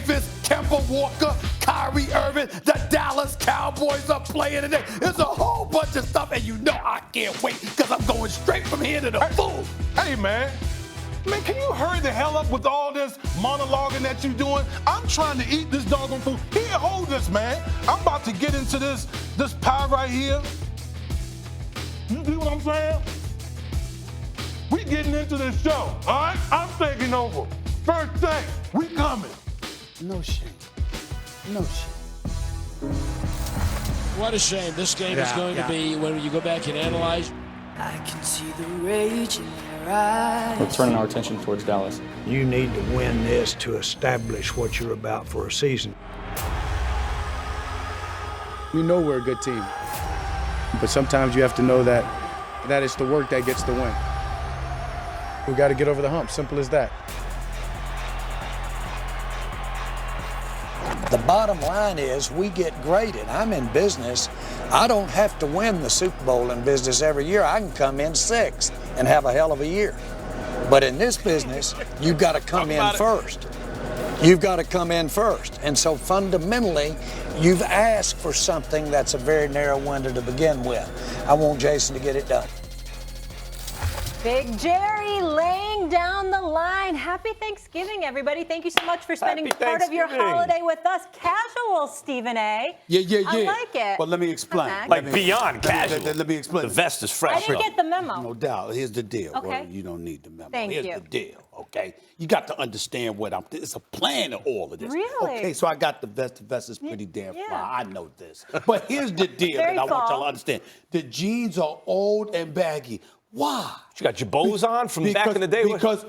Davis, Kemba Walker, Kyrie Irving, the Dallas Cowboys are playing today. There's a whole bunch of stuff, and you know I can't wait because I'm going straight from here to the food. Hey, man, can you hurry the hell up with all this monologuing that you're doing? I'm trying to eat this doggone food. Here, hold this, man. I'm about to get into this pie right here. You see what I'm saying? We getting into this show, all right? I'm taking over. First thing, we coming. No shame. No shame. What a shame. This game is going to be, when you go back and analyze. I can see the rage in their eyes. We're turning our attention towards Dallas. You need to win this to establish what you're about for a season. We know we're a good team, but sometimes you have to know that it's the work that gets the win. We got to get over the hump, simple as that. The bottom line is we get graded. I'm in business. I don't have to win the Super Bowl in business every year. I can come in sixth and have a hell of a year. But in this business, you've got to come in first. You've got to come in first. And so fundamentally, you've asked for something that's a very narrow window to begin with. I want Jason to get it done. Big Jerry laying down the line. Happy Thanksgiving, everybody. Thank you so much for spending part of your holiday with us. Casual, Stephen A. Yeah. I like it. But let me explain. Like beyond casual. Let me explain. The vest is fresh. I didn't get the memo. No doubt. Here's the deal. Okay. Well, you don't need the memo. Thank you. Here's the deal, okay? You got to understand what it's a plan of all of this. Really? Okay, so I got the vest. The vest is pretty damn Yeah. fly. I know this. But here's the deal Very that I want y'all fall. to understand. The jeans are old and baggy. Why? You got your bows on from back in the day.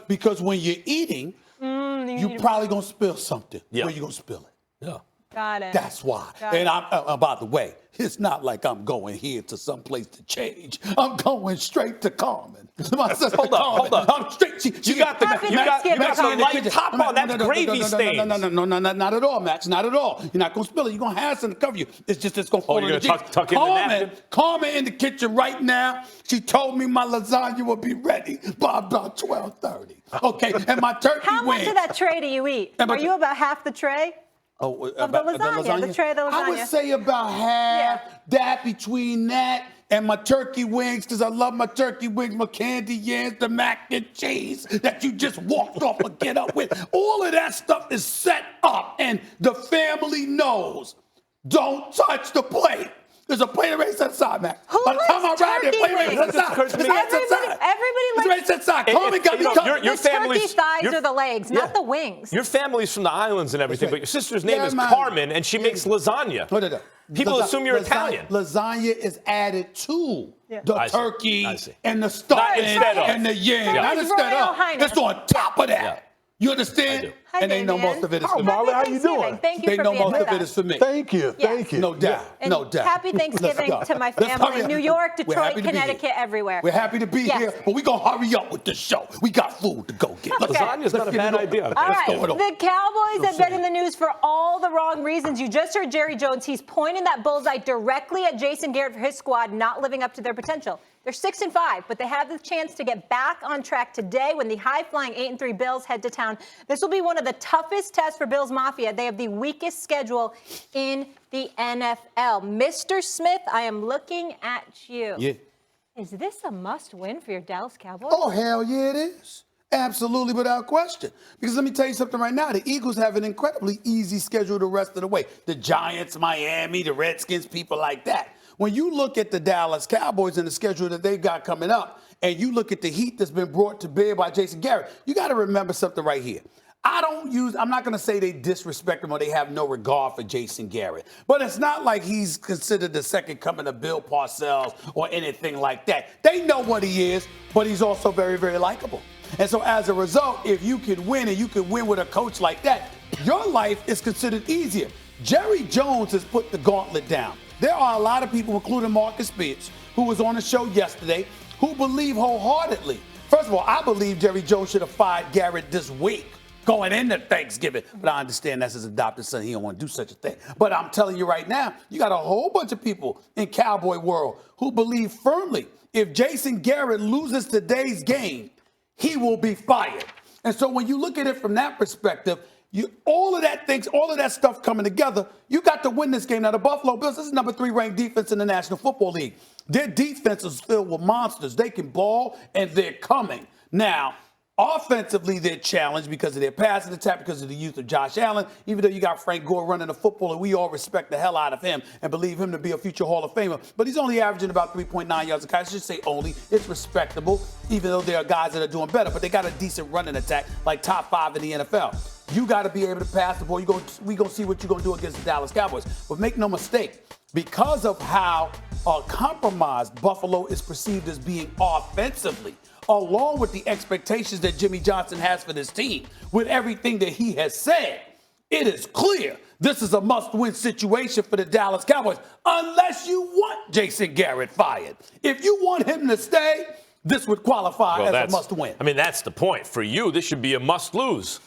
Because when you're eating, you're probably going to spill something. Yeah. Where you going to spill it? Yeah. Got it. That's why. Got And it. by the way, it's not like I'm going here to some place to change. I'm going straight to Carmen. Hold up. I'm straight. You got the light top on. That's gravy stains. No, not at all, Max. Not at all. You're not going to spill it. You're going to have something to cover you. It's going to fall in the jeans. Tuck in the napkin? Carmen in the kitchen right now. She told me my lasagna will be ready by about 12:30. Okay, and my turkey How much wings. of that tray do you eat? Are you about half the tray? Oh, Of the lasagna, the tray of the lasagna. I would say about half that between that and my turkey wings, because I love my turkey wings, my candy yams, the mac and cheese that you just walked off and get up with. All of that stuff is set up, and the family knows. Don't touch the plate. There's a plate right set aside, Max. Who likes turkey wings? Everybody likes set aside. Carmen got me covered. Your turkey thighs are the legs, not the wings. Your family's from the islands and everything, but your sister's name is Carmen, and she makes lasagna. People assume you're Italian. Lasagna is added to the turkey and the Not stuffing instead of. and the yam. Not His instead Royal of. Highness. It's on top of that. Yeah. You understand? Hi, And they know Damien. most of it is Hi, for me. Molly. How you Thanksgiving. doing? Thank you They for know being most with of it us. is for me. Thank you. Yes. Thank you. No doubt. And No doubt. happy Thanksgiving Let's go. to my Let's family hurry in up. New York, We're Detroit, happy to be Connecticut, here. everywhere. We're happy to be Yes. here, but we're going to hurry up with the show. We got food to go get. Okay. Lasagna's not a bad idea. All right, go. the Cowboys have been in the news for all the wrong reasons. You just heard Jerry Jones. He's pointing that bullseye directly at Jason Garrett for his squad not living up to their potential. They're 6-5, but they have the chance to get back on track today when the high-flying 8-3 Bills head to town. This will be one of the toughest tests for Bills Mafia. They have the weakest schedule in the NFL. Mr. Smith, I am looking at you. Yeah. Is this a must-win for your Dallas Cowboys? Oh, hell yeah, it is. Absolutely, without question. Because let me tell you something right now. The Eagles have an incredibly easy schedule the rest of the way. The Giants, Miami, the Redskins, people like that. When you look at the Dallas Cowboys and the schedule that they got coming up, and you look at the heat that's been brought to bear by Jason Garrett, you got to remember something right here. I'm not going to say they disrespect him or they have no regard for Jason Garrett, but it's not like he's considered the second coming of Bill Parcells or anything like that. They know what he is, but he's also very, very likable. And so as a result, if you can win and you can win with a coach like that, your life is considered easier. Jerry Jones has put the gauntlet down. There are a lot of people, including Marcus Spears, who was on the show yesterday, who believe wholeheartedly. First of all, I believe Jerry Jones should have fired Garrett this week going into Thanksgiving. But I understand that's his adopted son. He don't want to do such a thing. But I'm telling you right now, you got a whole bunch of people in Cowboy world who believe firmly if Jason Garrett loses today's game, he will be fired. And so when you look at it from that perspective, All of that stuff coming together, you got to win this game. Now, the Buffalo Bills, this is number 3 ranked defense in the National Football League. Their defense is filled with monsters. They can ball, and they're coming. Now, offensively, they're challenged because of their passing attack, because of the youth of Josh Allen, even though you got Frank Gore running the football, and we all respect the hell out of him and believe him to be a future Hall of Famer. But he's only averaging about 3.9 yards a catch. I should say only. It's respectable, even though there are guys that are doing better. But they got a decent running attack, like top 5 in the NFL. You got to be able to pass the ball. We going to see what you're going to do against the Dallas Cowboys. But make no mistake, because of how compromised Buffalo is perceived as being offensively, along with the expectations that Jimmy Johnson has for this team, with everything that he has said, it is clear this is a must-win situation for the Dallas Cowboys, unless you want Jason Garrett fired. If you want him to stay, this would qualify as a must-win. I mean, that's the point. For you, this should be a must-lose.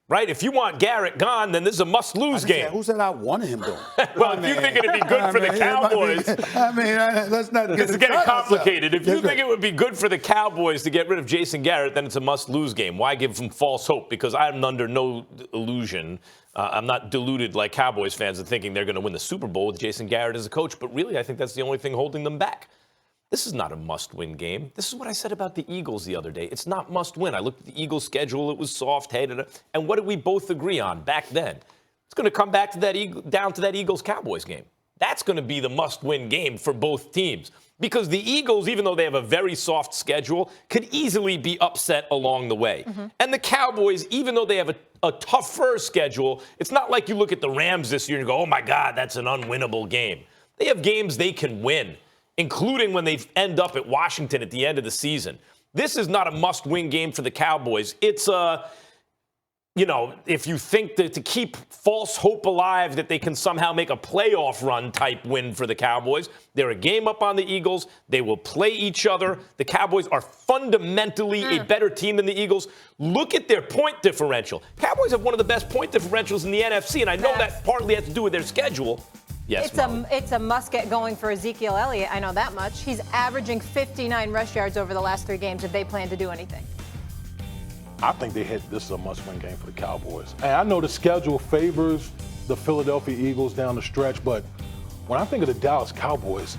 Right? If you want Garrett gone, then this is a must-lose game. Who said I wanted him gone? Well, if you think it'd be good for the Cowboys. Let's not get this is getting complicated. If you think it would be good for the Cowboys to get rid of Jason Garrett, then it's a must-lose game. Why give them false hope? Because I'm under no illusion. I'm not deluded like Cowboys fans into thinking they're going to win the Super Bowl with Jason Garrett as a coach. But really, I think that's the only thing holding them back. This is not a must-win game. This is what I said about the Eagles the other day. It's not must-win. I looked at the Eagles' schedule. It was soft-headed. And what did we both agree on back then? It's going to come back to that down to that Eagles-Cowboys game. That's going to be the must-win game for both teams. Because the Eagles, even though they have a very soft schedule, could easily be upset along the way. Mm-hmm. And the Cowboys, even though they have a tougher schedule, it's not like you look at the Rams this year and go, oh, my God, that's an unwinnable game. They have games they can win, including when they end up at Washington at the end of the season. This is not a must-win game for the Cowboys. It's if you think that to keep false hope alive that they can somehow make a playoff run type win for the Cowboys, they're a game up on the Eagles. They will play each other. The Cowboys are fundamentally a better team than the Eagles. Look at their point differential. Cowboys have one of the best point differentials in the NFC, and I know that partly has to do with their schedule. Yes, it's a must get going for Ezekiel Elliott. I know that much. He's averaging 59 rush yards over the last 3 games if they plan to do anything. I think this is a must-win game for the Cowboys. And I know the schedule favors the Philadelphia Eagles down the stretch, but when I think of the Dallas Cowboys,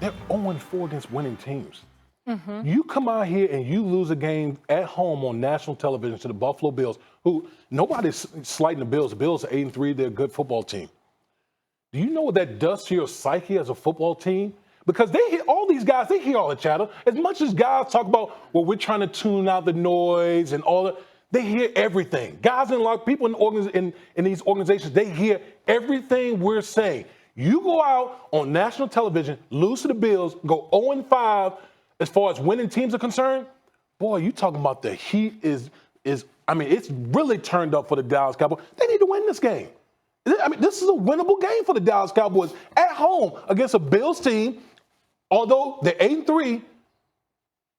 they're 0-4 against winning teams. Mm-hmm. You come out here and you lose a game at home on national television to the Buffalo Bills, who nobody's slighting the Bills. The Bills are 8-3. They're a good football team. Do you know what that does to your psyche as a football team? Because they hear all these guys, they hear all the chatter. As much as guys talk about, well, we're trying to tune out the noise and all that, they hear everything. Guys and people in these organizations, they hear everything we're saying. You go out on national television, lose to the Bills, go 0-5 as far as winning teams are concerned. Boy, you talking about the heat it's really turned up for the Dallas Cowboys. They need to win this game. I mean, this is a winnable game for the Dallas Cowboys at home against a Bills team. Although they're 8-3,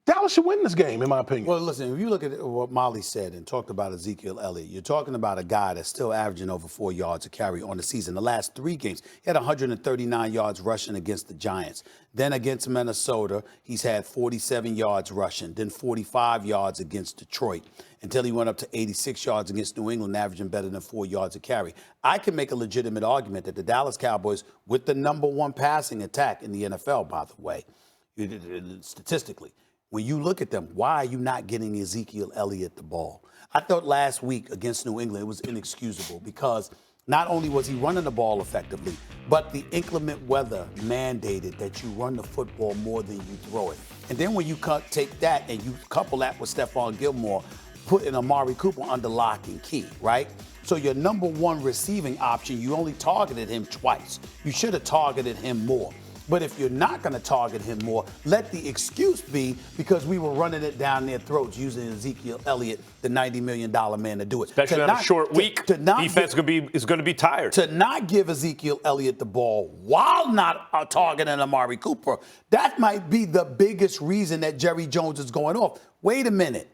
Dallas should win this game, in my opinion. Well, listen, if you look at what Molly said and talked about Ezekiel Elliott, you're talking about a guy that's still averaging over 4 yards a carry on the season. The last 3 games, he had 139 yards rushing against the Giants. Then against Minnesota, he's had 47 yards rushing, then 45 yards against Detroit, until he went up to 86 yards against New England, averaging better than 4 yards a carry. I can make a legitimate argument that the Dallas Cowboys, with the number 1 passing attack in the NFL, by the way, statistically, when you look at them, why are you not getting Ezekiel Elliott the ball? I thought last week against New England, it was inexcusable because not only was he running the ball effectively, but the inclement weather mandated that you run the football more than you throw it. And then when you take that and you couple that with Stephon Gilmore, putting Amari Cooper under lock and key, right? So your number 1 receiving option, you only targeted him twice. You should have targeted him more. But if you're not going to target him more, let the excuse be because we were running it down their throats using Ezekiel Elliott, the $90 million man, to do it. Especially on a short week, defense is going to be tired. To not give Ezekiel Elliott the ball while not targeting Amari Cooper, that might be the biggest reason that Jerry Jones is going off. Wait a minute.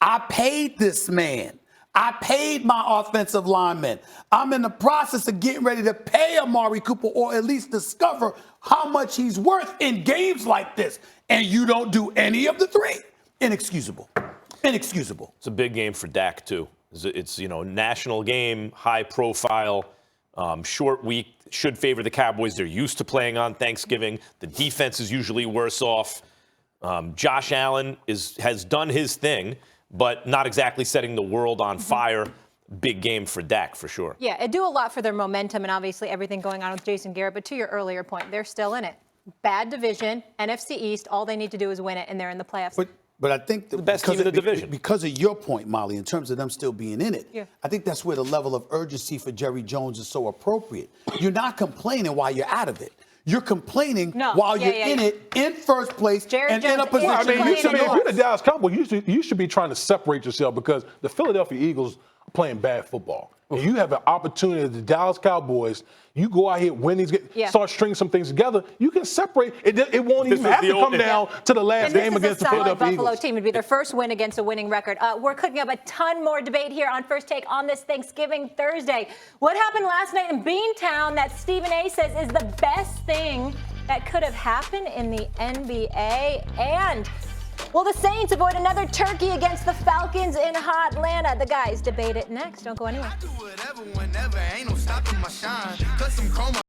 I paid this man. I paid my offensive linemen. I'm in the process of getting ready to pay Amari Cooper, or at least discover how much he's worth in games like this. And you don't do any of the 3. Inexcusable. Inexcusable. It's a big game for Dak, too. It's national game, high profile, short week, should favor the Cowboys. They're used to playing on Thanksgiving. The defense is usually worse off. Josh Allen has done his thing, but not exactly setting the world on fire. Big game for Dak, for sure. Yeah, it'd do a lot for their momentum and obviously everything going on with Jason Garrett. But to your earlier point, they're still in it. Bad division, NFC East. All they need to do is win it, and they're in the playoffs. But I think the best team in the division. Because of your point, Molly, in terms of them still being in it, yeah. I think that's where the level of urgency for Jerry Jones is so appropriate. You're not complaining while you're out of it. You're complaining while you're in it, in first place, Jerry and Jones in a position. Well, I mean, to if you're the Dallas Cowboys, you should be trying to separate yourself because the Philadelphia Eagles are playing bad football. And you have an opportunity, the Dallas Cowboys, you go out here, win these, start stringing some things together, you can separate. It won't even have to come down to the last game against the Philadelphia Buffalo Eagles. team would be their first win against a winning record. We're cooking up a ton more debate here on First Take on this Thanksgiving Thursday. What happened last night in Beantown that Stephen A. says is the best thing that could have happened in the NBA? And will the Saints avoid another turkey against the Falcons in Hotlanta? The guys debate it next. Don't go anywhere.